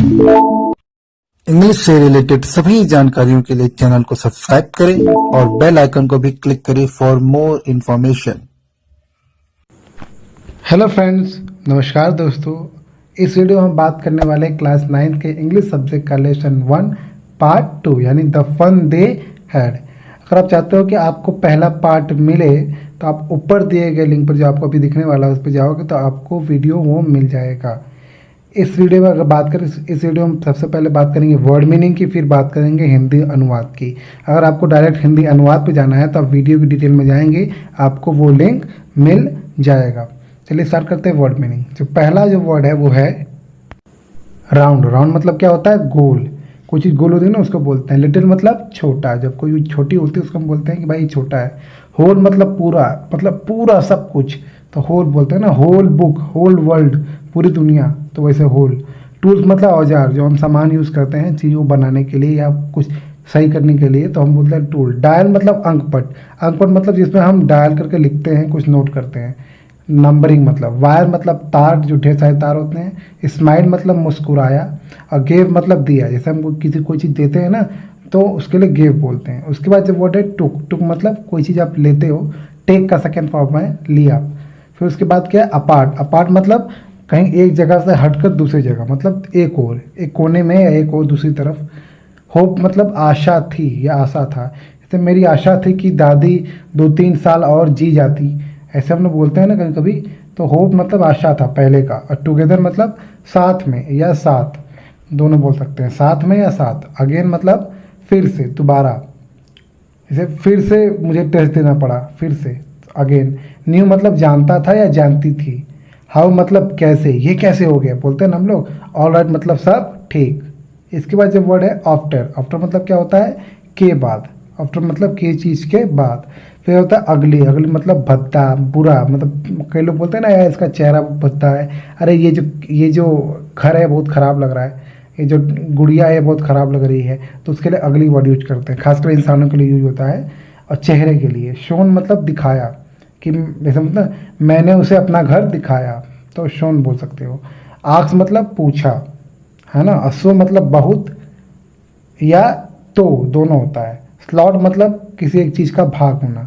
English से related सभी जानकारियों के लिए चैनल को सब्सक्राइब करें और बेल आइकन को भी क्लिक करें for more information. Hello friends, नमस्कार दोस्तों। इस वीडियो में हम बात करने वाले हैं क्लास 9 के इंग्लिश सब्जेक्ट का लेसन 1 पार्ट 2 यानी द फन दे हैड। अगर आप चाहते हो कि आपको पहला पार्ट मिले तो आप ऊपर दिए गए लिंक पर जो आपको अभी दिखने वाला है उस पर जाओगे तो आपको वीडियो वो मिल जाएगा। इस वीडियो में अगर बात करें, इस वीडियो में सबसे पहले बात करेंगे वर्ड मीनिंग की, फिर बात करेंगे हिंदी अनुवाद की। अगर आपको डायरेक्ट हिंदी अनुवाद पे जाना है तो आप वीडियो की डिटेल में जाएंगे, आपको वो लिंक मिल जाएगा। चलिए स्टार्ट करते हैं वर्ड मीनिंग। जो पहला जो वर्ड है वो है राउंड। राउंड मतलब क्या होता है? गोल। कोई चीज़ गोल होती है ना उसको बोलते हैं। लिटिल मतलब छोटा, जब कोई छोटी होती है उसको हम बोलते हैं कि भाई छोटा है। होल मतलब पूरा सब कुछ, तो होल बोलते हैं ना। होल बुक, होल वर्ल्ड, पूरी दुनिया, तो वैसे होल। टूल्स मतलब औजार, जो हम सामान यूज़ करते हैं चीज़ों बनाने के लिए या कुछ सही करने के लिए, तो हम बोलते हैं टूल। डायल मतलब अंकपट। अंकपट मतलब जिसमें हम डायल करके लिखते हैं, कुछ नोट करते हैं। नंबरिंग मतलब वायर मतलब तार, जो ढेर सारे तार होते हैं। स्माइल मतलब मुस्कुराया। और गेव मतलब दिया, जैसे हम किसी कोई चीज़ देते हैं ना तो उसके लिए गेव बोलते हैं। उसके बाद जब वर्ड है टुक। टुक मतलब कोई चीज़ आप लेते हो, टेक का सेकेंड फॉर्म है लिया। फिर उसके बाद क्या है? अपार्ट। अपार्ट मतलब कहीं एक जगह से हटकर दूसरी जगह, मतलब एक और, एक कोने में या एक और दूसरी तरफ। होप मतलब आशा थी या आशा था। जैसे मेरी आशा थी कि दादी 2-3 साल और जी जाती, ऐसे हम लोग बोलते हैं ना कभी कभी। तो होप मतलब आशा था पहले का। और टुगेदर मतलब साथ में या साथ, दोनों बोल सकते हैं, साथ में या साथ। अगेन मतलब फिर से, दोबारा। जैसे फिर से मुझे टेस्ट देना पड़ा, फिर से, अगेन। न्यू मतलब जानता था या जानती थी। हाउ मतलब कैसे, ये कैसे हो गया बोलते हैं ना हम लोग। ऑल राइट मतलब सब ठीक। इसके बाद जब वर्ड है आफ्टर। आफ्टर मतलब क्या होता है? के बाद। आफ्टर मतलब के चीज़ के बाद। फिर होता है अगली। अगली मतलब भद्दा, बुरा। मतलब कई लोग बोलते हैं ना यार इसका चेहरा भद्दा है, अरे ये जो घर है बहुत ख़राब लग रहा है, ये जो गुड़िया है बहुत ख़राब लग रही है, तो उसके लिए अगली वर्ड यूज करते हैं। खासकर इंसानों के लिए यूज होता है। और चेहरे के लिए शोन मतलब दिखाया, कि जैसे मतलब मैंने उसे अपना घर दिखाया, तो शोन बोल सकते हो। आक्स मतलब पूछा, है ना। असो मतलब बहुत या तो, दोनों होता है। स्लॉट मतलब किसी एक चीज़ का भाग होना,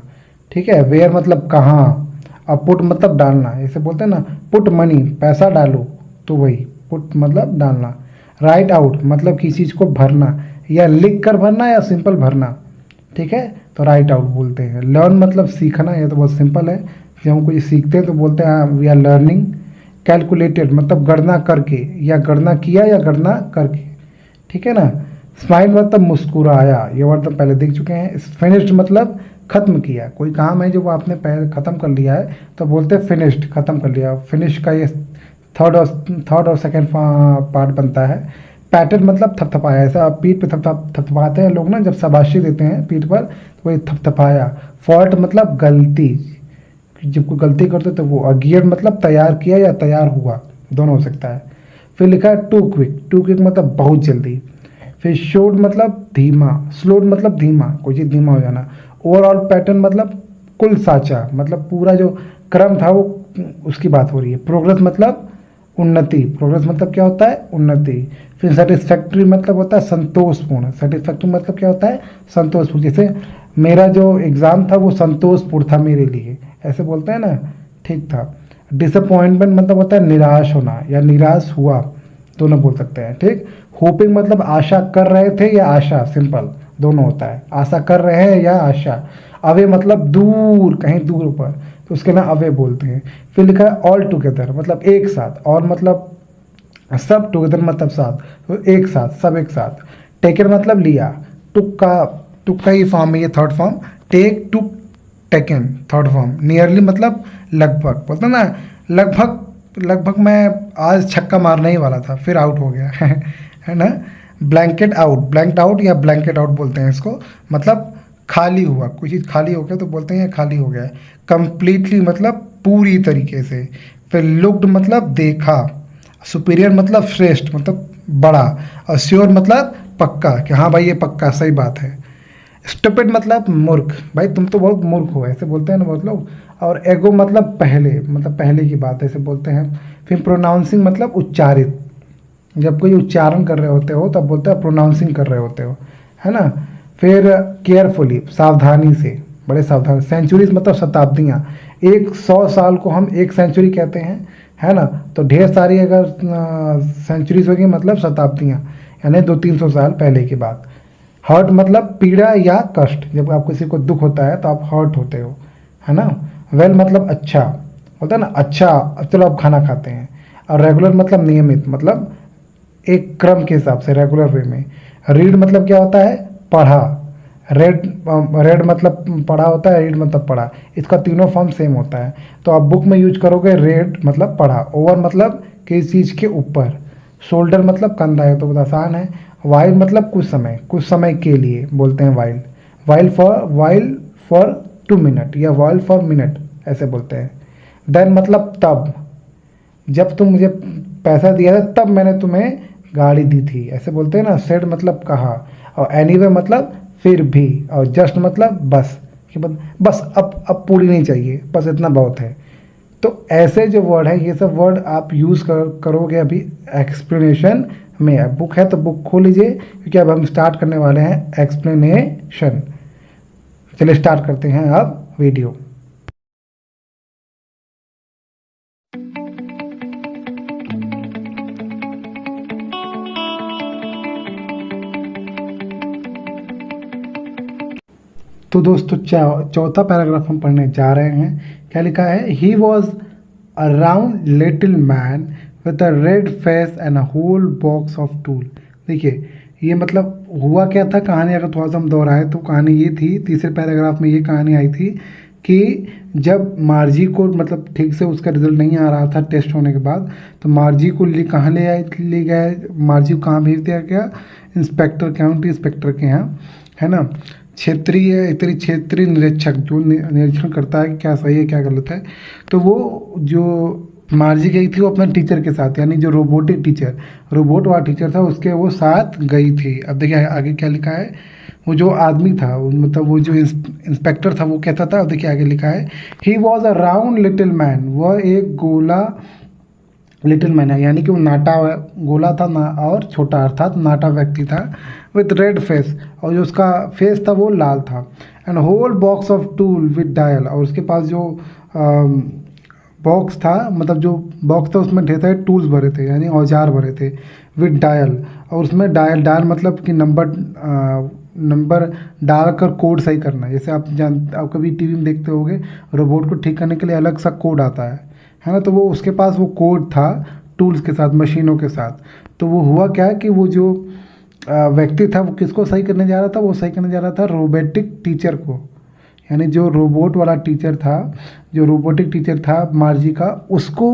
ठीक है। वेयर मतलब कहाँ। और पुट मतलब डालना, जैसे बोलते हैं ना पुट मनी, पैसा डालो, तो वही पुट मतलब डालना। राइट आउट मतलब किसी चीज़ को भरना, या लिख कर भरना या सिंपल भरना, ठीक है, तो राइट आउट बोलते हैं। लर्न मतलब सीखना, ये तो बहुत सिंपल है। जब हम कुछ सीखते हैं तो बोलते हैं वी आर लर्निंग। कैलकुलेटेड मतलब गणना करके, या गणना किया या गणना करके, ठीक है ना। स्माइल मतलब मुस्कुराया, ये वर्ड तो पहले देख चुके हैं। फिनिश्ड मतलब खत्म किया, कोई काम है जो वो आपने पहले खत्म कर लिया है तो बोलते हैं फिनिश्ड, खत्म कर लिया। फिनिश का ये थर्ड और सेकेंड पार्ट बनता है। पैटेड मतलब थपथपाया, ऐसा आप पीठ पे थपथपाते हैं लोग ना जब शाबाशी देते हैं पीठ पर, तो वही थपथपाया। फॉल्ट मतलब गलती, जब कोई गलती करते तो वो। और गियर मतलब तैयार किया या तैयार हुआ, दोनों हो सकता है। फिर लिखा है टू क्विक। टू क्विक मतलब बहुत जल्दी। फिर शोड मतलब धीमा। स्लोड मतलब धीमा, कोई चीज़ धीमा हो जाना। ओवरऑल पैटर्न मतलब कुल साचा, मतलब पूरा जो क्रम था वो, उसकी बात हो रही है। प्रोग्रेस मतलब उन्नति। प्रोग्रेस मतलब क्या होता है? उन्नति। फिर सेटिस्फैक्ट्री मतलब होता है संतोषपूर्ण। सेटिस्फैक्ट्री मतलब क्या होता है? संतोषपूर्ण। जैसे मेरा जो एग्ज़ाम था वो संतोषपूर्ण था मेरे लिए, ऐसे बोलते हैं ना, ठीक था। डिसअपॉइंटमेंट मतलब होता है निराश होना या निराश हुआ, दोनों बोल सकते हैं, ठीक। होपिंग मतलब आशा कर रहे थे या आशा, सिंपल, दोनों होता है। आशा कर रहे हैं या आशा। अवे मतलब दूर, कहीं दूर पर, तो उसके ना अवे बोलते हैं। फिर लिखा है ऑल टुगेदर मतलब एक साथ। ऑल मतलब सब, टुगेदर मतलब साथ, तो एक साथ, सब एक साथ। टेकन मतलब लिया। टुक का ही फॉर्म है ये, थर्ड फॉर्म। टेक, टुक, टेकन, थर्ड फॉर्म। नियरली मतलब लगभग, बोलते हैं ना लगभग। लगभग मैं आज छक्का मारने ही वाला था, फिर आउट हो गया है ना। Blanket out. ब्लैंकड आउट या ब्लैंकेट आउट बोलते हैं इसको, मतलब खाली हुआ, कोई चीज़ खाली हो गया तो बोलते हैं खाली हो गया। कंप्लीटली मतलब पूरी तरीके से। फिर लुक्ड मतलब देखा। सुपीरियर मतलब श्रेष्ठ, मतलब बड़ा। और श्योर मतलब पक्का, कि हाँ भाई ये पक्का सही बात है। स्टूपिड मतलब मूर्ख, भाई तुम तो बहुत मूर्ख हो, ऐसे बोलते हैं ना बहुत लोग। और एगो मतलब पहले, मतलब पहले की बात, ऐसे बोलते हैं। फिर प्रोनाउंसिंग मतलब उच्चारित, जब कोई उच्चारण कर रहे होते हो तब बोलते हैं प्रोनाउंसिंग कर रहे होते हो, है ना। फिर केयरफुली, सावधानी से, बड़े सावधान। सेंचुरीज मतलब शताब्दियाँ। 100 साल को हम एक सेंचुरी कहते हैं, है ना। तो ढेर सारी अगर सेंचुरीज होगी मतलब शताब्दियाँ, यानी 200-300 साल पहले की बात। हर्ट मतलब पीड़ा या कष्ट, जब आप किसी को दुख होता है तो आप हर्ट होते हो, है ना। वेल मतलब अच्छा होता है ना, अच्छा अब चलो आप खाना खाते हैं। और रेगुलर मतलब नियमित, मतलब एक क्रम के हिसाब से, रेगुलर वे में। रीड मतलब क्या होता है, पढ़ा। रेड रेड मतलब पढ़ा होता है, रीड मतलब पढ़ा। इसका तीनों फॉर्म सेम होता है। तो आप बुक में यूज करोगे रेड मतलब पढ़ा। ओवर मतलब किसी चीज़ के ऊपर। शोल्डर मतलब कंधा है, तो बहुत आसान है। वाइल मतलब कुछ समय के लिए बोलते हैं वाइल। वाइल फॉर 2 मिनट या वाइल फॉर मिनट ऐसे बोलते हैं। देन मतलब तब, जब तुम मुझे पैसा दिया था तब मैंने तुम्हें गाड़ी दी थी, ऐसे बोलते हैं ना। सेड मतलब कहा। और एनीवे मतलब फिर भी। और जस्ट मतलब बस, कि बस अब पूरी नहीं चाहिए, बस इतना बहुत है। तो ऐसे जो वर्ड है, ये सब वर्ड आप यूज़ करोगे अभी एक्सप्लेनेशन में। अब बुक है तो बुक खोल लीजिए, क्योंकि अब हम स्टार्ट करने वाले हैं एक्सप्लेनेशन। चलिए स्टार्ट करते हैं अब वीडियो। तो दोस्तों चौथा पैराग्राफ हम पढ़ने जा रहे हैं। क्या लिखा है, he was a round little man with a red face and a whole box of tool. देखिए ये मतलब हुआ क्या था, कहानी अगर थोड़ा सा हम दोहराए तो कहानी ये थी, तीसरे पैराग्राफ में ये कहानी आई थी कि जब मार्जी को मतलब ठीक से उसका रिजल्ट नहीं आ रहा था टेस्ट होने के बाद, तो मार्जी को कहाँ ले गए, मार्जी को कहाँ भेज दिया गया, इंस्पेक्टर, काउंटी इंस्पेक्टर के यहाँ, है ना। क्षेत्रीय निरीक्षक जो निरीक्षण करता है कि क्या सही है क्या गलत है। तो वो जो मार्जी गई थी वो अपने टीचर के साथ, यानी जो रोबोटिक टीचर, रोबोट वाला टीचर था उसके वो साथ गई थी। अब देखिए आगे क्या लिखा है। वो जो आदमी था मतलब वो जो इंस्पेक्टर था वो कहता था, अब देखिए आगे लिखा है, he was a round little man, वह एक गोला लिटिल मैन है, यानी कि वो नाटा गोला था ना, और छोटा अर्थात नाटा व्यक्ति था। विथ रेड फेस, और जो उसका फेस था वो लाल था। And whole box of tool with dial, और उसके पास जो बॉक्स था, मतलब जो बॉक्स था उसमें ढेर सारे टूल्स भरे थे, यानी औजार भरे थे। विद डायल, और उसमें डायल डायल मतलब कि नंबर डालकर कोड सही करना। जैसे आप कभी टीवी में देखते होगे, रोबोट को ठीक करने के लिए अलग सा कोड आता है ना। तो वो उसके पास वो कोड था टूल्स के साथ, मशीनों के साथ। तो वो हुआ क्या कि वो जो व्यक्ति था वो किसको सही करने जा रहा था, वो सही करने जा रहा था रोबोटिक टीचर को, यानी जो रोबोट वाला टीचर था, जो रोबोटिक टीचर था मार्जी का, उसको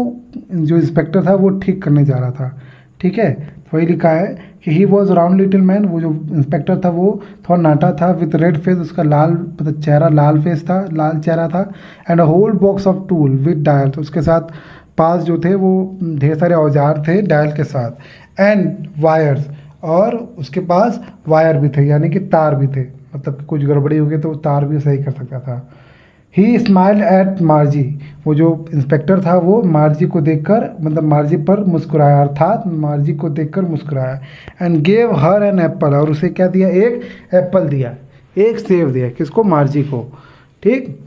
जो इंस्पेक्टर था वो ठीक करने जा रहा था। ठीक है, तो वही लिखा है कि he was round little man, वो जो इंस्पेक्टर था वो थोड़ा नाटा था, विथ रेड फेस, उसका लाल मतलब चेहरा, लाल फेस था, लाल चेहरा था। And a whole box of tool with dial, तो उसके साथ पास जो थे वो ढेर सारे औजार थे डायल के साथ। एंड वायर्स, और उसके पास वायर भी थे, यानी कि तार भी थे, मतलब कुछ गड़बड़ी हो गई तो वो तार भी सही कर सकता था। ही स्माइल्ड एट मार्जी, वो जो इंस्पेक्टर था वो मार्जी को देखकर मतलब मार्जी पर मुस्कुराया, अर्थात मार्जी को देखकर मुस्कुराया। And gave her an apple, और उसे क्या दिया, एक एप्पल दिया, एक सेब दिया, किसको, मार्जी को। ठीक,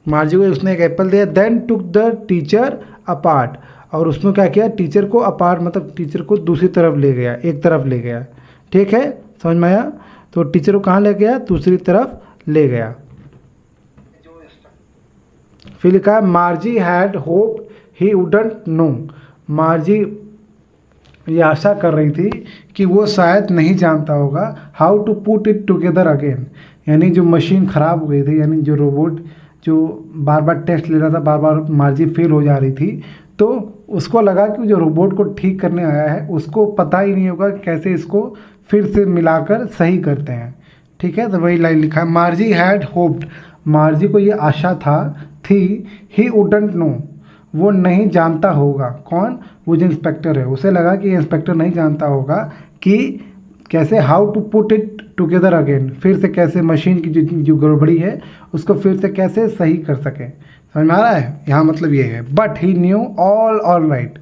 मार्जी को उसने एक एप्पल दिया। Then took the teacher apart, और उसने क्या किया, टीचर को अपार्ट मतलब टीचर को दूसरी तरफ ले गया, एक तरफ ले गया। ठीक है, समझ में आया। तो टीचर को कहाँ ले गया, दूसरी तरफ ले गया। फिर लिखा है मार्जी had hope he wouldn't know, मार्जी ये आशा कर रही थी कि वो शायद नहीं जानता होगा how to put it together again, यानी जो मशीन ख़राब हो गई थी, यानी जो रोबोट जो बार बार टेस्ट ले रहा था, बार बार मार्जी फेल हो जा रही थी, तो उसको लगा कि जो रोबोट को ठीक करने आया है उसको पता ही नहीं होगा कैसे इसको फिर से मिलाकर सही करते हैं। ठीक है, तो वही लाइन लिखा है, मार्जी हैड होप्ड, मार्जी को ये आशा थी, ही वुडंट नो, वो नहीं जानता होगा, कौन, वो जो इंस्पेक्टर है, उसे लगा कि इंस्पेक्टर नहीं जानता होगा कि कैसे how to put it together again, फिर से कैसे मशीन की जो गड़बड़ी है उसको फिर से कैसे सही कर सके। समझ में आ रहा है, यहाँ मतलब ये है। But he knew all right,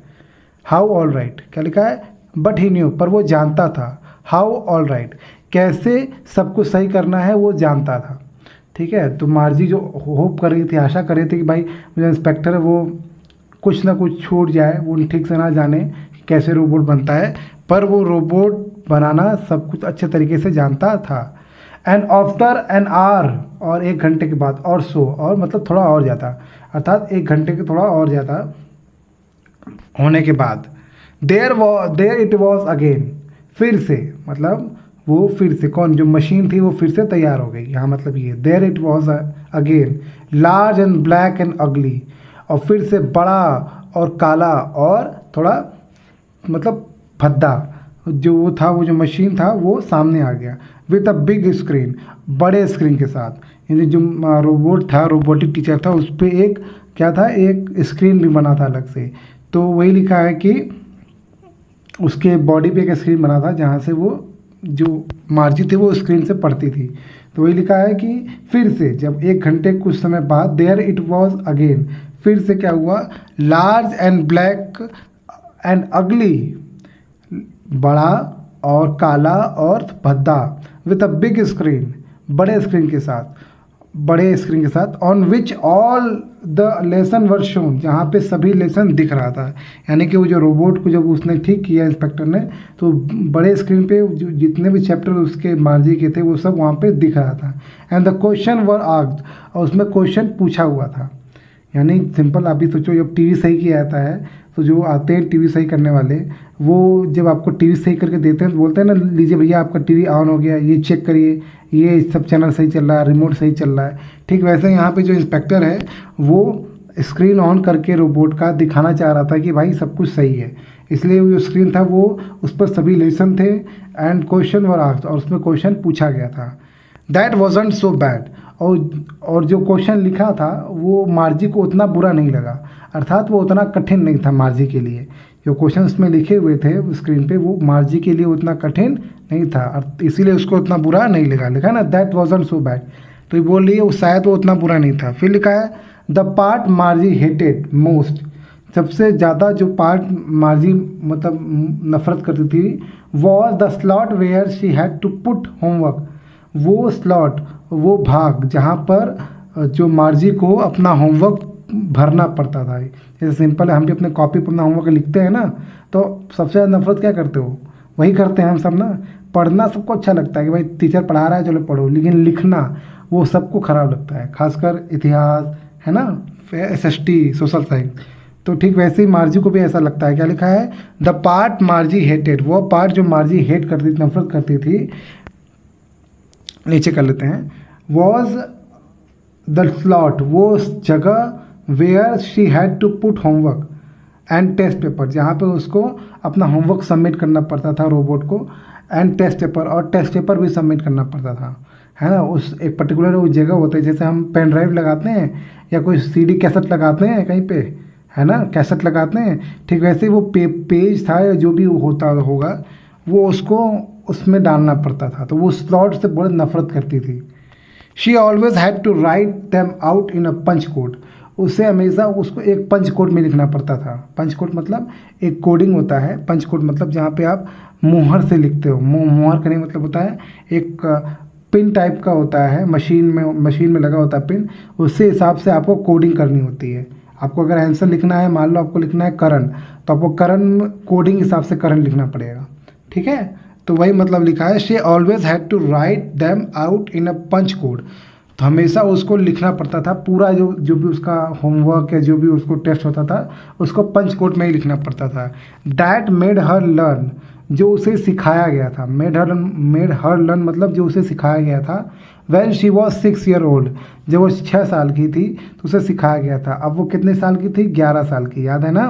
how all right, क्या लिखा है, बट ही न्यू, पर वो जानता था, हाउ ऑल राइट, कैसे सब कुछ सही करना है वो जानता था। ठीक है, तो मार्जी जो होप कर रही थी, आशा कर रही थी कि भाई जो इंस्पेक्टर है वो कुछ ना कुछ छूट जाए, वो ठीक से ना जाने कैसे रोबोट बनता है, पर वो रोबोट बनाना सब कुछ अच्छे तरीके से जानता था। एंड आफ्टर एन आवर, और 1 घंटे के बाद, और सो, और मतलब थोड़ा और ज़्यादा, अर्थात 1 घंटे के थोड़ा और ज़्यादा होने के बाद, देयर इट वॉज अगेन, फिर से, मतलब वो फिर से, कौन, जो मशीन थी वो फिर से तैयार हो गई। यहाँ मतलब ये there it was again, large and black and ugly, और फिर से बड़ा और काला और थोड़ा मतलब भद्दा, जो वो था, वो जो मशीन था वो सामने आ गया। विथ अ बिग स्क्रीन, बड़े स्क्रीन के साथ, यानी जो रोबोट था, रोबोटिक टीचर था, उस पर एक क्या था, एक स्क्रीन भी बना था अलग से। तो वही लिखा है कि उसके बॉडी पे एक स्क्रीन बना था जहाँ से वो जो मार्जी थी वो स्क्रीन से पढ़ती थी। तो वही लिखा है कि फिर से जब 1 घंटे कुछ समय बाद, देयर इट वॉज अगेन, फिर से क्या हुआ, लार्ज एंड ब्लैक एंड अगली, बड़ा और काला और भद्दा, विथ अ बिग स्क्रीन, बड़े स्क्रीन के साथ, बड़े स्क्रीन के साथ, on which all the lesson were shown, जहाँ पे सभी लेसन दिख रहा था। यानी कि वो जो रोबोट को जब उसने ठीक किया इंस्पेक्टर ने, तो बड़े स्क्रीन पे जो जितने भी चैप्टर उसके मार्जी के थे वो सब वहाँ पे दिख रहा था। And the question were asked, और उसमें क्वेश्चन पूछा हुआ था। यानी सिंपल आप ही सोचो, जब टीवी सही किया जाता है तो जो आते हैं टीवी सही करने वाले, वो जब आपको टीवी सही करके देते हैं तो बोलते हैं ना, लीजिए भैया आपका टीवी ऑन हो गया, ये चेक करिए, ये सब चैनल सही चल रहा है, रिमोट सही चल रहा है। ठीक वैसे यहाँ पे जो इंस्पेक्टर है वो स्क्रीन ऑन करके रोबोट का दिखाना चाह रहा था कि भाई सब कुछ सही है, इसलिए वो जो स्क्रीन था वो उस पर सभी लेसन थे। एंड क्वेश्चन वर आस्क्ड, और उसमें क्वेश्चन पूछा गया था। दैट वॉजंट सो बैड, और जो क्वेश्चन लिखा था वो मार्जी को उतना बुरा नहीं लगा, अर्थात वो उतना कठिन नहीं था मार्जी के लिए। जो क्वेश्चन उसमें लिखे हुए थे स्क्रीन पे वो मार्जी के लिए उतना कठिन नहीं था, और इसीलिए उसको उतना बुरा नहीं लगा। लिखा ना दैट वॉजंट सो बैड, तो ये बोल रही है शायद वो उतना बुरा नहीं था। फिर लिखा है the part Margie hated most, सबसे ज़्यादा जो पार्ट मार्जी मतलब नफरत करती थी, was the slot where she had to put homework, वो स्लॉट, वो भाग जहाँ पर जो मार्जी को अपना होमवर्क भरना पड़ता था। जैसे सिंपल है, हम भी अपने कॉपी पर अपना होमवर्क लिखते हैं ना, तो सबसे ज़्यादा नफरत क्या करते हो, वही करते हैं हम सब ना। पढ़ना सबको अच्छा लगता है कि भाई टीचर पढ़ा रहा है चलो पढ़ो, लेकिन लिखना वो सबको ख़राब लगता है, खासकर इतिहास है ना, SST सोशल साइंस। तो ठीक वैसे ही मार्जी को भी ऐसा लगता है। क्या लिखा है, द पार्ट मार्जी हेटेड, वो पार्ट जो मार्जी हेट करती थी, नफरत करती थी, नीचे कर लेते हैं, वॉज द स्लॉट, वो जगह, where she had to put homework and test paper, जहाँ पे उसको अपना होमवर्क सबमिट करना पड़ता था रोबोट को, एंड टेस्ट पेपर, और टेस्ट पेपर भी सबमिट करना पड़ता था, है ना। उस एक पर्टिकुलर वो जगह होता है, जैसे हम पेन ड्राइव लगाते हैं या कोई CD कैसेट लगाते हैं कहीं पे, है ना, कैसेट लगाते हैं, ठीक वैसे ही वो पेज था या जो भी होता होगा वो उसको उसमें डालना पड़ता था। तो वो स्लॉट से बड़ी नफरत करती थी। She always had to write them out in a punch code, उसे हमेशा उसको एक पंच कोड में लिखना पड़ता था। पंच कोड मतलब एक कोडिंग होता है, पंच कोड मतलब जहाँ पे आप मुहर से लिखते हो, मुहर करने मतलब होता है एक पिन टाइप का होता है, मशीन में लगा होता है पिन, उससे हिसाब से आपको कोडिंग करनी होती है। आपको अगर आंसर लिखना है, मान लो आपको लिखना है करण, तो आपको करण कोडिंग हिसाब से करण लिखना पड़ेगा, ठीक है। तो वही मतलब लिखा है, she always had to write them out in a punch code, तो हमेशा उसको लिखना पड़ता था पूरा, जो भी उसका होमवर्क या जो भी उसको टेस्ट होता था उसको पंच कोड में ही लिखना पड़ता था। दैट मेड हर लर्न, जो उसे सिखाया गया था, मेड हर लर्न मतलब जो उसे सिखाया गया था। When she was 6 year old, जब वो 6 साल की थी तो उसे सिखाया गया था। अब वो कितने साल की थी, 11 साल की, याद है ना।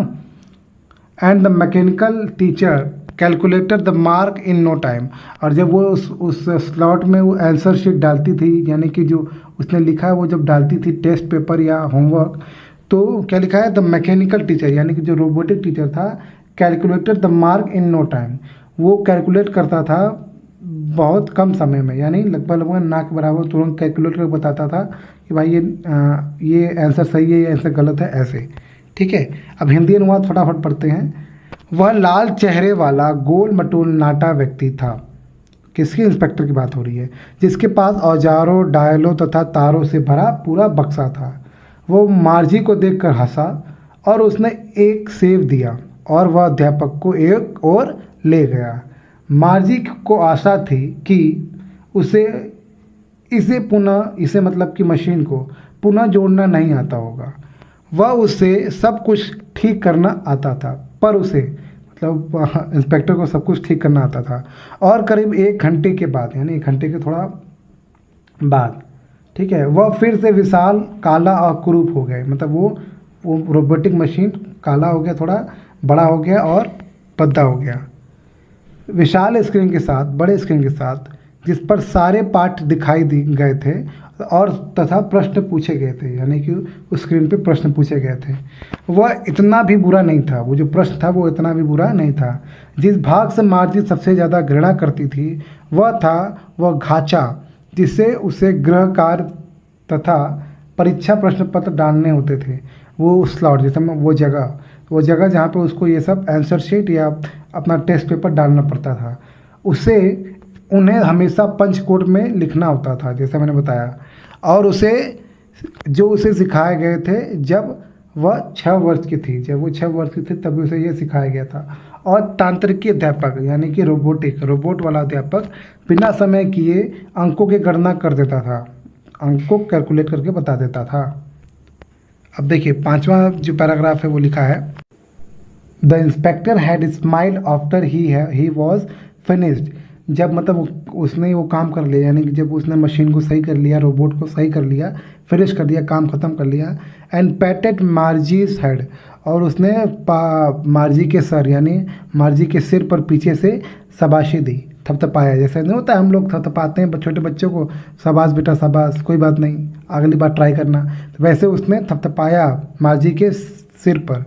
And the mechanical teacher calculated the mark in no time, और जब वो उस स्लॉट में वो आंसर शीट डालती थी, यानी कि जो उसने लिखा है वो जब डालती थी टेस्ट पेपर या होमवर्क, तो क्या लिखा है, द मैकेनिकल टीचर यानी कि जो रोबोटिक टीचर था, calculated the mark in no time, वो कैलकुलेट करता था बहुत कम समय में, यानी लगभग ना के बराबर तुरंत कैलकुलेट कर बताता था कि भाई ये आंसर सही है, ये आंसर गलत है, ऐसे। ठीक है, अब हिंदी अनुवाद फटाफट पढ़ते हैं। वह लाल चेहरे वाला गोल मटोल नाटा व्यक्ति था। किसकी? इंस्पेक्टर की बात हो रही है। जिसके पास औजारों, डायलों तथा तारों से भरा पूरा बक्सा था। वो मार्जी को देखकर हंसा और उसने एक सेब दिया और वह अध्यापक को एक और ले गया। मार्जी को आशा थी कि उसे इसे मतलब कि मशीन को पुनः जोड़ना नहीं आता होगा। वह उसे सब कुछ ठीक करना आता था, पर उसे मतलब इंस्पेक्टर को सब कुछ ठीक करना आता था। और करीब 1 घंटे के बाद, यानी 1 घंटे के थोड़ा बाद, ठीक है, वह फिर से विशाल, काला और कुरूप हो गए। मतलब वो रोबोटिक मशीन काला हो गया, थोड़ा बड़ा हो गया और भद्दा हो गया। विशाल स्क्रीन के साथ, बड़े स्क्रीन के साथ, जिस पर सारे पाठ दिखाई गए थे और तथा प्रश्न पूछे गए थे, यानी कि उस स्क्रीन पे प्रश्न पूछे गए थे। वह इतना भी बुरा नहीं था, वो जो प्रश्न था वो इतना भी बुरा नहीं था। जिस भाग से मार्जी सबसे ज़्यादा घृणा करती थी वह घाचा जिससे उसे गृह कार्य तथा परीक्षा प्रश्न पत्र डालने होते थे। वो स्लॉट जैसे वो जगह जहाँ पे उसको ये सब आंसर शीट या अपना टेस्ट पेपर डालना पड़ता था, उसे उन्हें हमेशा पंच कोड में लिखना होता था, जैसे मैंने बताया। और उसे सिखाए गए थे जब वह 6 वर्ष की थी। जब वो 6 वर्ष की थी तभी उसे ये सिखाया गया था। और तांत्रिकी अध्यापक, यानी कि रोबोट वाला अध्यापक बिना समय किए अंकों की गणना कर देता था, अंकों कैलकुलेट करके बता देता था। अब देखिए 5वां जो पैराग्राफ है वो लिखा है, the inspector had smiled after he was finished. जब मतलब उसने वो काम कर लिया, यानी कि जब उसने मशीन को सही कर लिया, रोबोट को सही कर लिया, फिनिश कर दिया, काम ख़त्म कर लिया। एंड पैटेड मार्जीज हेड, और उसने मार्जी के सर, यानी मार्जी के सिर पर पीछे से शाबाशी दी, थपथपाया। जैसे नहीं होता हम लोग थपथपाते हैं छोटे बच्चों को, शाबाश बेटा शाबाश, कोई बात नहीं, अगली बार ट्राई करना। तो वैसे उसने थपथपाया मार्जी के सिर पर।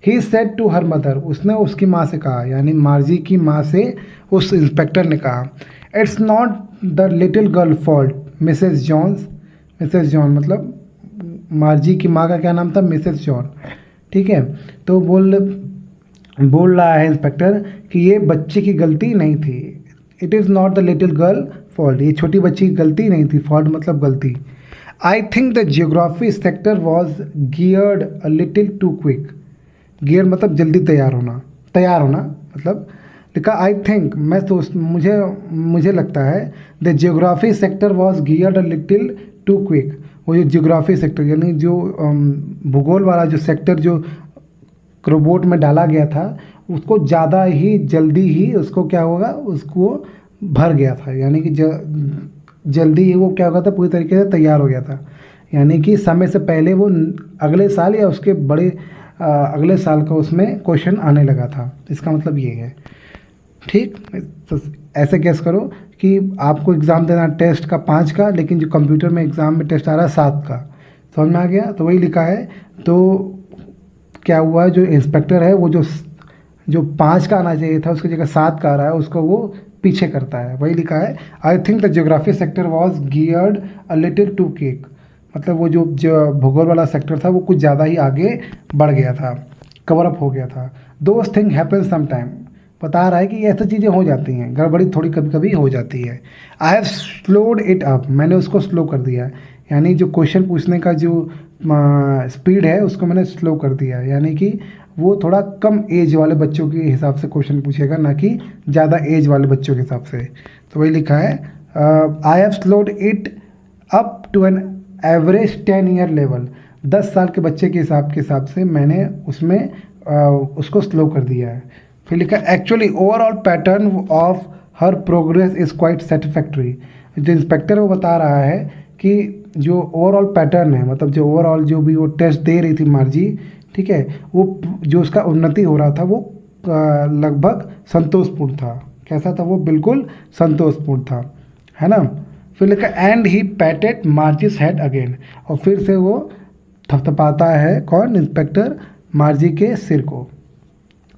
He said to her mother, उसने उसकी माँ से कहा, यानी मार्जी की माँ से उस इंस्पेक्टर ने कहा, it's not the little girl fault Mrs Jones. Mrs John मतलब मार्जी की माँ का क्या नाम था? मिसेस जॉन, ठीक है। तो बोल रहा है इंस्पेक्टर कि ये बच्चे की गलती नहीं थी। It is not the little girl fault, ये छोटी बच्ची की गलती नहीं थी, फॉल्ट मतलब गलती। I think the geography sector was geared a little too quick. Gear मतलब जल्दी तैयार होना मतलब लिखा आई थिंक, मैं तो मुझे लगता है the geography sector was geared a little too quick. वो जो जियोग्राफी सेक्टर यानी जो भूगोल वाला जो सेक्टर जो रोबोट में डाला गया था, उसको ज़्यादा ही जल्दी ही उसको क्या होगा, उसको भर गया था, यानी कि जल्दी ही वो क्या हो गया था, पूरी तरीके से तैयार हो गया था। यानी कि समय से पहले वो अगले साल या उसके बड़े अगले साल का उसमें क्वेश्चन आने लगा था। इसका मतलब ये है, ठीक। तो ऐसे गेस करो कि आपको एग्ज़ाम देना टेस्ट का 5 का, लेकिन जो कंप्यूटर में एग्ज़ाम में टेस्ट आ रहा है 7 का, समझ में आ गया? तो वही लिखा है। तो क्या हुआ, जो इंस्पेक्टर है वो जो 5 का आना चाहिए था उसकी जगह 7 का आ रहा है, उसको वो पीछे करता है। वही लिखा है, I think the geography sector was geared a little too quick. मतलब वो जो भूगोल वाला सेक्टर था वो कुछ ज़्यादा ही आगे बढ़ गया था, कवर अप हो गया था। Those thing happen some time, बता रहा है कि ऐसी चीज़ें हो जाती हैं, गड़बड़ी थोड़ी कभी कभी हो जाती है। I have slowed it up, मैंने उसको स्लो कर दिया, यानी जो क्वेश्चन पूछने का जो स्पीड है उसको मैंने स्लो कर दिया, यानी कि वो थोड़ा कम एज वाले बच्चों के हिसाब से क्वेश्चन पूछेगा, ना कि ज़्यादा एज वाले बच्चों के हिसाब से। तो वही लिखा है, I have slowed it up to an average 10 year level. 10 साल के बच्चे के हिसाब से मैंने उसमें उसको स्लो कर दिया है। फिर लिखा, actually overall pattern of her progress is quite satisfactory. जो इंस्पेक्टर वो बता रहा है कि जो ओवरऑल पैटर्न है, मतलब जो ओवरऑल जो भी वो टेस्ट दे रही थी मार्जी, ठीक है, वो जो उसका उन्नति हो रहा था वो लगभग संतोषपूर्ण था। कैसा था वो? बिल्कुल संतोषपूर्ण था, है ना। फिर लिखा, and he पैटेड merges head again, और फिर से वो थपथपाता है, कौन? इंस्पेक्टर मार्जी के सिर को।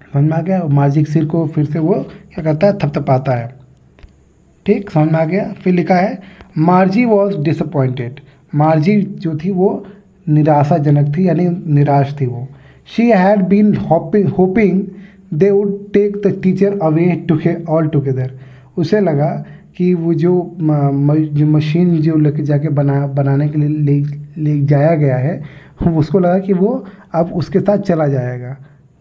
समझ में आ गया? मार्जी के सिर को फिर से वो क्या करता है? थपथपाता है, ठीक, समझ में आ गया। फिर लिखा है, मार्जी वॉज डिसअपॉइंटेड। मार्जी जो थी वो निराशाजनक थी, यानी निराश थी वो। She had been hoping they would take the teacher away all together. उसे लगा कि वो जो जो मशीन जो लेके जाके बनाने के लिए ले जाया गया है, उसको लगा कि वो अब उसके साथ चला जाएगा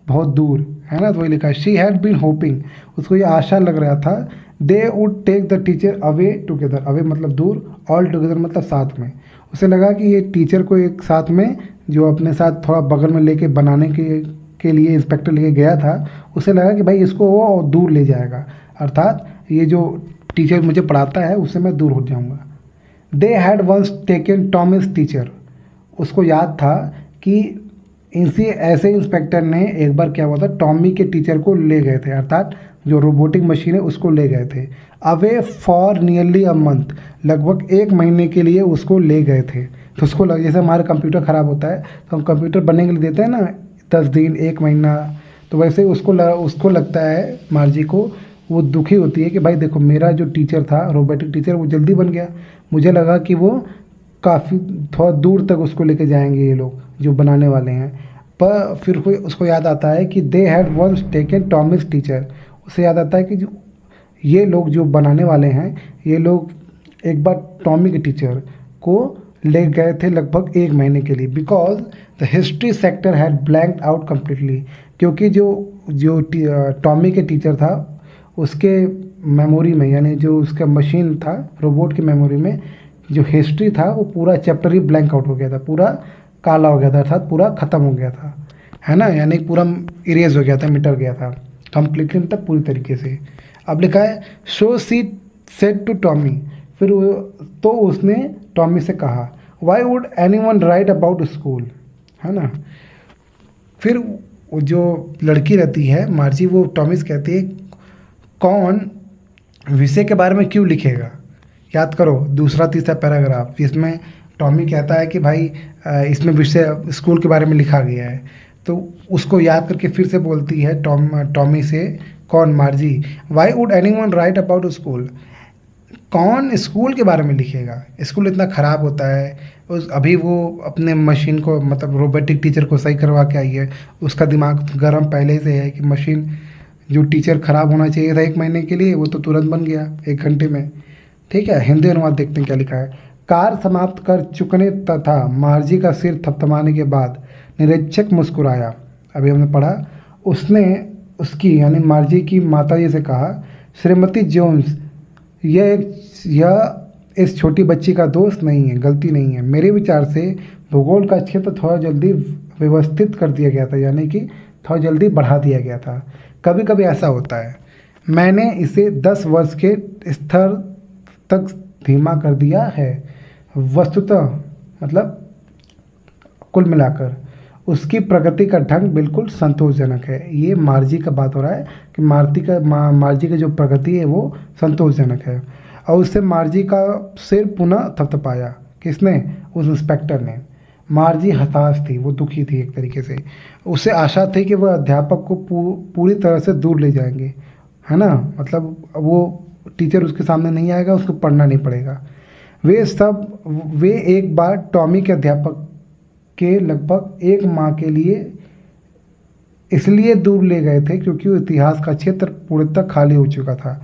बहुत दूर, है ना। तो वही लिखा, शी हैड बीन होपिंग, उसको ये आशा लग रहा था, they would take the teacher away together, away मतलब दूर, ऑल टुगेदर मतलब साथ में। उसे लगा कि ये टीचर को एक साथ में जो अपने साथ थोड़ा बगल में लेके बनाने के लिए इंस्पेक्टर लेके गया था, उसे लगा कि भाई इसको वो दूर ले जाएगा, अर्थात ये जो टीचर मुझे पढ़ाता है उससे मैं दूर हो जाऊंगा। They had once taken Tommy's teacher, उसको याद था कि इनसे ऐसे इंस्पेक्टर ने एक बार क्या हुआ था, टॉमी के टीचर को ले गए थे, अर्थात जो रोबोटिक मशीन है उसको ले गए थे, away for nearly a month, लगभग 1 महीने के लिए उसको ले गए थे। तो उसको लग, जैसे हमारा कंप्यूटर ख़राब होता है तो हम कंप्यूटर बनने के लिए देते हैं ना 10 दिन 1 महीना, तो वैसे उसको लगता है, मार्जी को, वो दुखी होती है कि भाई देखो मेरा जो टीचर था रोबोटिक टीचर वो जल्दी बन गया, मुझे लगा कि वो काफ़ी थोड़ा दूर तक उसको लेके जाएंगे ये लोग जो बनाने वाले हैं। पर फिर उसको याद आता है कि they had once taken Tommy's teacher, उसे याद आता है कि जो ये लोग जो बनाने वाले हैं ये लोग एक बार टॉमी के टीचर को ले गए थे लगभग 1 महीने के लिए, because the history sector had blanked out completely, क्योंकि जो टॉमी के टीचर था उसके मेमोरी में, यानी जो उसका मशीन था रोबोट की मेमोरी में, जो हिस्ट्री था वो पूरा चैप्टर ही ब्लैंक आउट हो गया था, पूरा काला हो गया था, अर्थात पूरा ख़त्म हो गया था, है ना, यानी पूरा इरेज हो गया था, मिटर गया था कम्प्लीटली, मतलब पूरी तरीके से। अब लिखा है, सो सी सेड टू टॉमी, फिर तो उसने टॉमी से कहा, why would any one right about school, है ना। फिर वो जो लड़की रहती है मार्जी, वो टॉमी से कहती है, कौन विषय के बारे में क्यों लिखेगा। याद करो दूसरा तीसरा पैराग्राफ, जिसमें टॉमी कहता है कि भाई इसमें विषय स्कूल के बारे में लिखा गया है, तो उसको याद करके फिर से बोलती है टॉमी से, कौन, मार्जी, why would any one right about school, कौन स्कूल के बारे में लिखेगा, स्कूल इतना ख़राब होता है। अभी वो अपने मशीन को, मतलब रोबोटिक टीचर को सही करवा के आई है, उसका दिमाग गर्म पहले से है कि मशीन जो टीचर ख़राब होना चाहिए था 1 महीने के लिए, वो तो तुरंत बन गया 1 घंटे में। ठीक है, हिंदी अनुवाद देखते हैं क्या लिखा है। कार समाप्त कर चुकने तथा मार्जी का सिर थपथपाने के बाद निरीक्षक मुस्कुराया, अभी हमने पढ़ा, उसने उसकी यानी मार्जी की माताजी से कहा, श्रीमती जोन्स, यह इस छोटी बच्ची का दोष नहीं है, गलती नहीं है। मेरे विचार से भूगोल का क्षेत्र थोड़ा जल्दी व्यवस्थित कर दिया गया था, यानी कि थोड़ा जल्दी बढ़ा दिया गया था। कभी कभी ऐसा होता है, मैंने इसे 10 वर्ष के स्तर तक धीमा कर दिया है। वस्तुतः मतलब कुल मिलाकर उसकी प्रगति का ढंग बिल्कुल संतोषजनक है। ये मार्जी का बात हो रहा है कि मार्जी की जो प्रगति है वो संतोषजनक है। और उससे मार्जी का सिर पुनः थपथपाया, किसने, उस इंस्पेक्टर ने। मार्जी हताश थी, वो दुखी थी एक तरीके से, उसे आशा थी कि वह अध्यापक को पूरी तरह से दूर ले जाएंगे, है ना, मतलब वो टीचर उसके सामने नहीं आएगा, उसको पढ़ना नहीं पड़ेगा। वे एक बार टॉमी के अध्यापक के लगभग 1 माह के लिए इसलिए दूर ले गए थे क्योंकि वो इतिहास का क्षेत्र पूर्णतः खाली हो चुका था।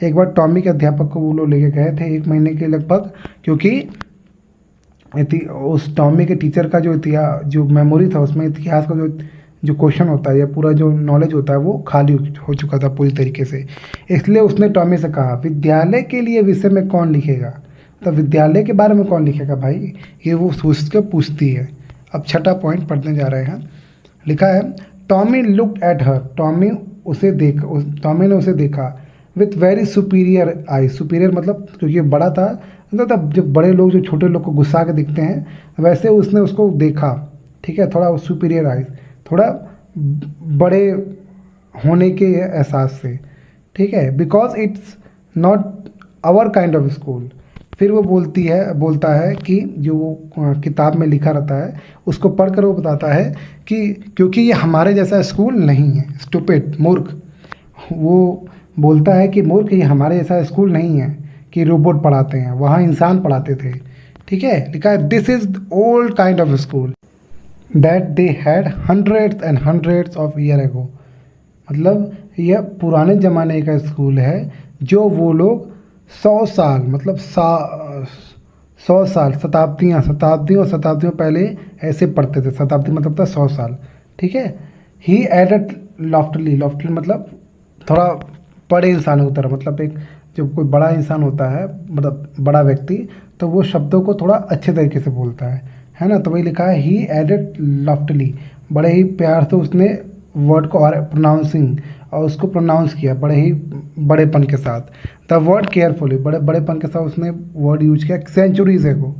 एक बार टॉमी के अध्यापक को वो लोग लेके गए थे 1 महीने के लगभग, क्योंकि उस टॉमी के टीचर का जो इतिहास, जो मेमोरी था, उसमें इतिहास का जो क्वेश्चन होता है या पूरा जो नॉलेज होता है वो खाली हो चुका था पूरी तरीके से। इसलिए उसने टॉमी से कहा, विद्यालय के लिए विषय में कौन लिखेगा, तो विद्यालय के बारे में कौन लिखेगा भाई, ये वो सोच के पूछती है। अब 6ठा पॉइंट पढ़ने जा रहे हैं। लिखा है, Tommy looked at her, Tommy ने उसे देखा, with very superior I, superior मतलब क्योंकि बड़ा था, मतलब जब बड़े लोग जो छोटे लोग को गुस्सा के दिखते हैं वैसे उसने उसको देखा, ठीक है, थोड़ा सुपीरियर आई, थोड़ा बड़े होने के एहसास से, ठीक है, because it's not our kind of school. फिर वो बोलता है कि जो वो किताब में लिखा रहता है उसको पढ़कर वो बताता है कि क्योंकि ये हमारे जैसा स्कूल नहीं है, स्टूपिड, मूर्ख। वो बोलता है कि मूर्ख, ये हमारे जैसा स्कूल नहीं है कि रोबोट पढ़ाते हैं, वहाँ इंसान पढ़ाते थे, ठीक है। लिखा है, this is old kind of school that they had hundreds and hundreds of year ago, मतलब यह पुराने ज़माने का स्कूल है जो वो लोग 100 साल मतलब 100 साल शताब्दियों पहले ऐसे पढ़ते थे। शताब्दी मतलब था 100 साल, ठीक है। ही एडेड लॉफ्टली मतलब थोड़ा बड़े इंसानों की तरह, मतलब एक जब कोई बड़ा इंसान होता है मतलब बड़ा व्यक्ति, तो वो शब्दों को थोड़ा अच्छे तरीके से बोलता है ना। तो वही लिखा है ही एडेड लॉफ्टली, बड़े ही प्यार से उसने वर्ड को और प्रोनाउंसिंग और उसको प्रोनाउंस किया बड़े ही बड़ेपन के साथ। द वर्ड केयरफुली, बड़ेपन के साथ उसने वर्ड यूज किया। सेंचुरीज एगो,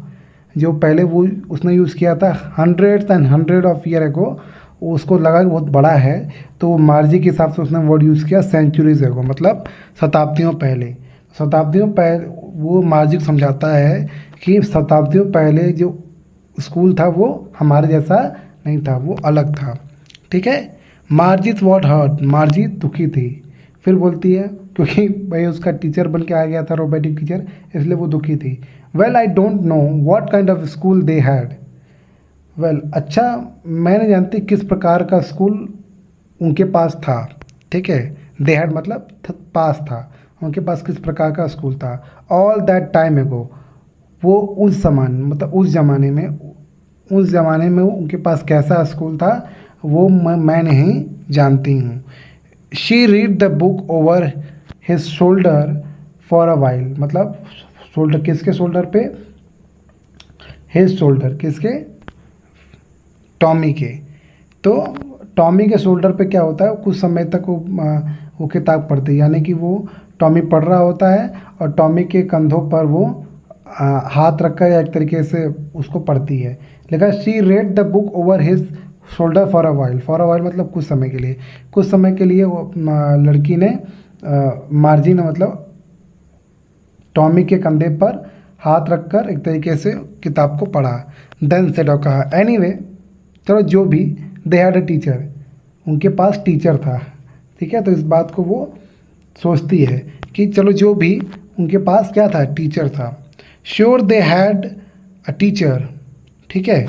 जो पहले वो उसने यूज़ किया था hundreds and hundred of year ago, उसको लगा कि बहुत बड़ा है, तो वो मार्जी के हिसाब से उसने वर्ड यूज़ किया सेंचुरीज एगो, मतलब शताब्दियों पहले। शताब्दियों पहले वो मार्जी को समझाता है कि शताब्दियों पहले जो स्कूल था वो हमारे जैसा नहीं था, वो अलग था, ठीक है। मार्जित वॉट हर्ट, मार्जी दुखी थी। फिर बोलती है क्योंकि भाई उसका टीचर बन के आ गया था, रोबोटिक टीचर, इसलिए वो दुखी थी। Well I don't know what kind of school they had. Well अच्छा, मैं नहीं जानती किस प्रकार का स्कूल उनके पास था, ठीक है। दे हैड मतलब पास था, उनके पास किस प्रकार का स्कूल था। ऑल दैट टाइम एगो, वो उस ज़माने मतलब उस ज़माने में उनके पास कैसा स्कूल था वो मैं नहीं जानती हूँ। She read the book over his shoulder for a while, मतलब शोल्डर किसके शोल्डर पे, हिज शोल्डर किसके, टॉमी के। तो टॉमी के शोल्डर पे क्या होता है, कुछ समय तक वो किताब पढ़ती है, यानी कि वो टॉमी पढ़ रहा होता है और टॉमी के कंधों पर वो हाथ रखकर या एक तरीके से उसको पढ़ती है। लिखा she read the book over his shoulder for a while मतलब कुछ समय के लिए। कुछ समय के लिए वो लड़की ने मार्जी ने मतलब टॉमी के कंधे पर हाथ रखकर एक तरीके से किताब को पढ़ा। देन सेड, और कहा एनीवे, चलो जो भी, दे हैड अ टीचर, उनके पास टीचर था, ठीक है। तो इस बात को वो सोचती है कि चलो जो भी, उनके पास क्या था, टीचर था। Sure they had a teacher, ठीक है।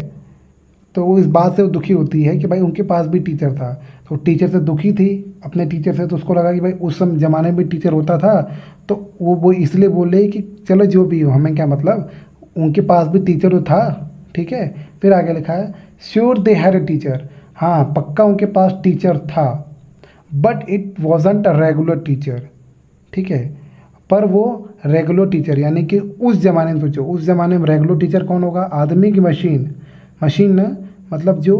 तो वो इस बात से वो दुखी होती है कि भाई उनके पास भी टीचर था, तो टीचर से दुखी थी अपने टीचर से। तो उसको लगा कि भाई उस समय ज़माने में टीचर होता था, तो वो इसलिए बोल रही कि चलो जो भी हो, हमें क्या मतलब, उनके पास भी टीचर तो था, ठीक है। फिर आगे लिखा है sure they had a teacher, हाँ पक्का उनके पास टीचर था, but it wasn't a regular teacher, ठीक है। पर वो रेगुलर टीचर यानी कि उस ज़माने में, सोचो उस ज़माने में रेगुलर टीचर कौन होगा, आदमी की मशीन, मशीन न, मतलब जो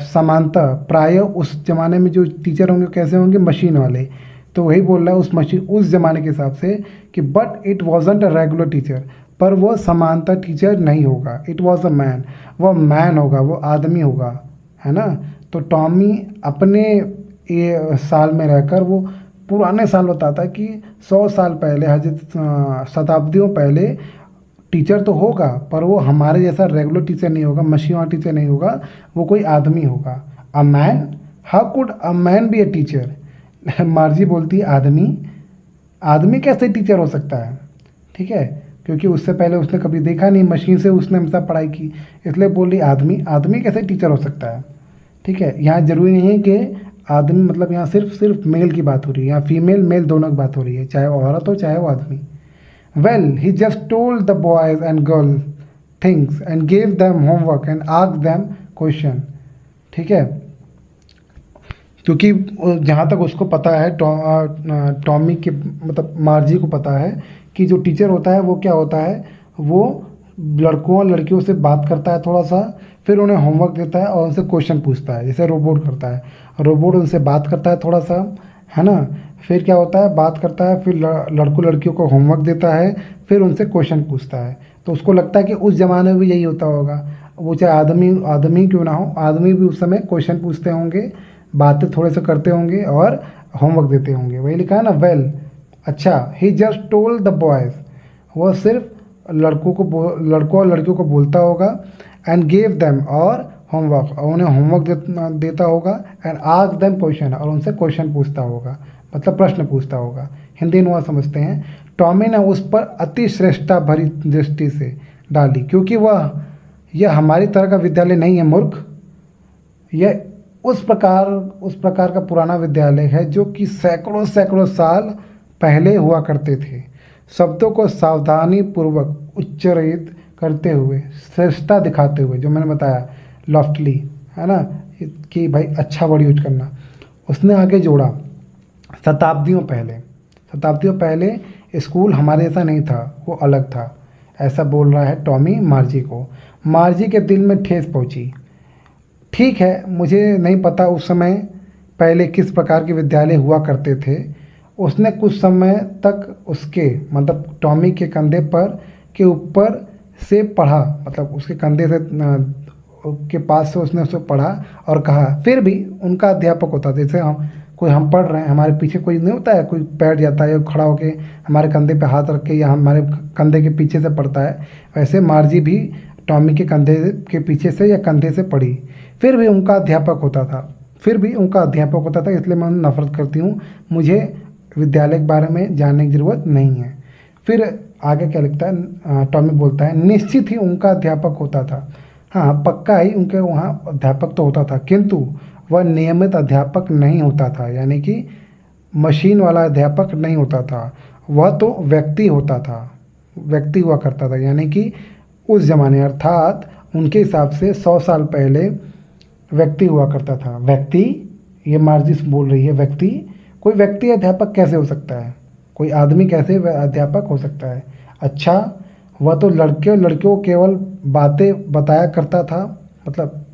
समानता प्राय उस ज़माने में जो टीचर होंगे कैसे होंगे, मशीन वाले। तो वही बोल रहा है उस मशीन, उस ज़माने के हिसाब से कि but it wasn't a regular teacher, पर वो समानता टीचर नहीं होगा। इट वॉज अ मैन, वो मैन होगा, वो आदमी होगा, है ना। तो टॉमी अपने ये साल में रहकर वो पुराने साल बताता है कि 100 साल पहले, शताब्दियों पहले टीचर तो होगा, पर वो हमारे जैसा रेगुलर टीचर नहीं होगा, मशीन वाला टीचर नहीं होगा, वो कोई आदमी होगा। A man, how could a man be a teacher. मार्जी बोलती है आदमी, आदमी कैसे टीचर हो सकता है, ठीक है। क्योंकि उससे पहले उसने कभी देखा नहीं, मशीन से उसने हमेशा पढ़ाई की, इसलिए बोल रही आदमी, आदमी कैसे टीचर हो सकता है, ठीक है। यहाँ जरूरी नहीं है कि आदमी मतलब यहाँ सिर्फ मेल की बात हो रही है, यहाँ फीमेल मेल दोनों की बात हो रही है, चाहे वो औरत हो चाहे वो आदमी। Well, he just told the boys and girls things and gave them homework and asked them question, ठीक है। क्योंकि जहाँ तक उसको पता है, टॉमी के मतलब मार्जी को पता है कि जो टीचर होता है वो क्या होता है, वो लड़कों और लड़कियों से बात करता है थोड़ा सा, फिर उन्हें होमवर्क देता है और उनसे क्वेश्चन पूछता है, जैसे रोबोट करता है। रोबोट उनसे बात करता है थोड़ा सा, है ना। फिर क्या होता है, बात करता है, फिर लड़कों लड़कियों को होमवर्क देता है, फिर उनसे क्वेश्चन पूछता है। तो उसको लगता है कि उस ज़माने में भी यही होता होगा, वो चाहे आदमी आदमी क्यों ना हो, आदमी भी उस समय क्वेश्चन पूछते होंगे, बातें थोड़े से करते होंगे और होमवर्क देते होंगे। वही लिखा है ना, वेल अच्छा, ही जस्ट टोल्ड द बॉयज़, वो सिर्फ लड़कों और लड़कियों को बोलता होगा, एंड गेव देम और होमवर्क, और उन्हें होमवर्क देता होगा, एंड आस्क देम क्वेश्चन, और उनसे क्वेश्चन पूछता होगा, मतलब प्रश्न पूछता होगा। हिंदी अनुवाद समझते हैं। टॉमी ने उस पर अति श्रेष्ठता भरी दृष्टि से डाली, क्योंकि यह हमारी तरह का विद्यालय नहीं है मूर्ख, यह उस प्रकार का पुराना विद्यालय है जो कि सैकड़ों सैकड़ों साल पहले हुआ करते थे। शब्दों को सावधानी पूर्वक उच्चारित करते हुए, श्रेष्ठता दिखाते हुए, जो मैंने बताया लॉफ्टली, है ना, कि भाई अच्छा वर्ड यूज करना। उसने आगे जोड़ा, शताब्दियों पहले स्कूल हमारे जैसा नहीं था, वो अलग था। ऐसा बोल रहा है टॉमी मार्जी को। मार्जी के दिल में ठेस पहुंची। ठीक है, मुझे नहीं पता उस समय पहले किस प्रकार के विद्यालय हुआ करते थे। उसने कुछ समय तक उसके मतलब टॉमी के कंधे पर के ऊपर से पढ़ा, मतलब उसके कंधे से के पास से उसने उसे पढ़ा और कहा। फिर भी उनका अध्यापक होता था। जैसे हम पढ़ रहे हैं, हमारे पीछे कोई नहीं होता है, कोई बैठ जाता है खड़ा होके हमारे कंधे पे हाथ रख के, या हमारे कंधे के पीछे से पढ़ता है। वैसे मार्जी भी टॉमी के कंधे के पीछे से या कंधे से पढ़ी। फिर भी उनका अध्यापक होता था। इसलिए मैं नफरत करती हूँ। मुझे विद्यालय के बारे में जानने की ज़रूरत नहीं है। फिर आगे क्या लिखता है, टॉमी बोलता है, निश्चित ही उनका अध्यापक होता था। हाँ, पक्का ही उनके वहाँ अध्यापक तो होता था, किंतु वह नियमित अध्यापक नहीं होता था, यानी कि मशीन वाला अध्यापक नहीं होता था। वह तो व्यक्ति हुआ करता था, यानी कि उस जमाने अर्थात उनके हिसाब से 100 साल पहले व्यक्ति हुआ करता था। व्यक्ति, ये मार्जिस बोल रही है, व्यक्ति। कोई व्यक्ति अध्यापक कैसे हो सकता है? कोई आदमी कैसे अध्यापक हो सकता है? अच्छा, वह तो लड़कियों को केवल बातें बताया करता था। मतलब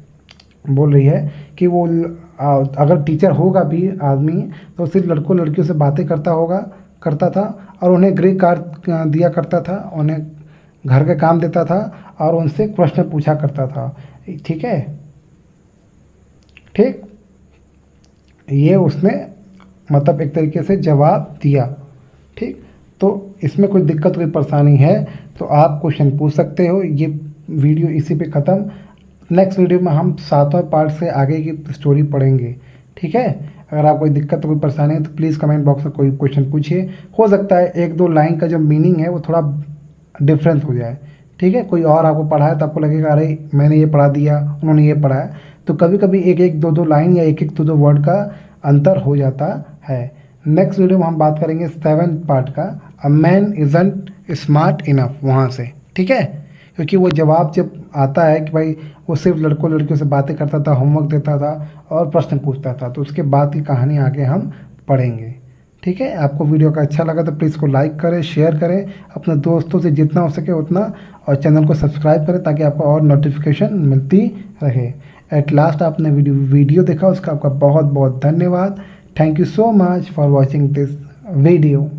बोल रही है कि वो अगर टीचर होगा भी आदमी, तो सिर्फ लड़कियों से बातें करता था, और उन्हें ग्रे कार्ड दिया करता था, उन्हें घर के काम देता था और उनसे प्रश्न पूछा करता था। ठीक है, ठीक, ये उसने मतलब एक तरीके से जवाब दिया। ठीक, तो इसमें कोई दिक्कत, कोई परेशानी है तो आप क्वेश्चन पूछ सकते हो। ये वीडियो इसी पे ख़त्म। नेक्स्ट वीडियो में हम 7वें पार्ट से आगे की स्टोरी पढ़ेंगे। ठीक है, अगर आप कोई दिक्कत, कोई परेशानी है तो प्लीज़ कमेंट बॉक्स में कोई क्वेश्चन पूछिए। हो सकता है एक दो लाइन का जो मीनिंग है वो थोड़ा डिफरेंस हो जाए। ठीक है, कोई और आपको पढ़ा है तो आपको लगेगा अरे मैंने ये पढ़ा दिया, उन्होंने ये पढ़ा है। तो कभी कभी एक दो लाइन या एक दो वर्ड का अंतर हो जाता है। नेक्स्ट वीडियो में हम बात करेंगे 7th पार्ट का, a man isn't smart enough, वहाँ से। ठीक है, क्योंकि वो जवाब जब आता है कि भाई वो सिर्फ लड़कियों से बातें करता था, होमवर्क देता था और प्रश्न पूछता था, तो उसके बाद की कहानी आगे हम पढ़ेंगे। ठीक है, आपको वीडियो का अच्छा लगा तो प्लीज़ को लाइक करें, शेयर करें अपने दोस्तों से जितना हो सके उतना, और चैनल को सब्सक्राइब करें ताकि आपको और नोटिफिकेशन मिलती रहे। एट लास्ट आपने वीडियो देखा, उसका आपका बहुत बहुत धन्यवाद। Thank you so much for watching this video.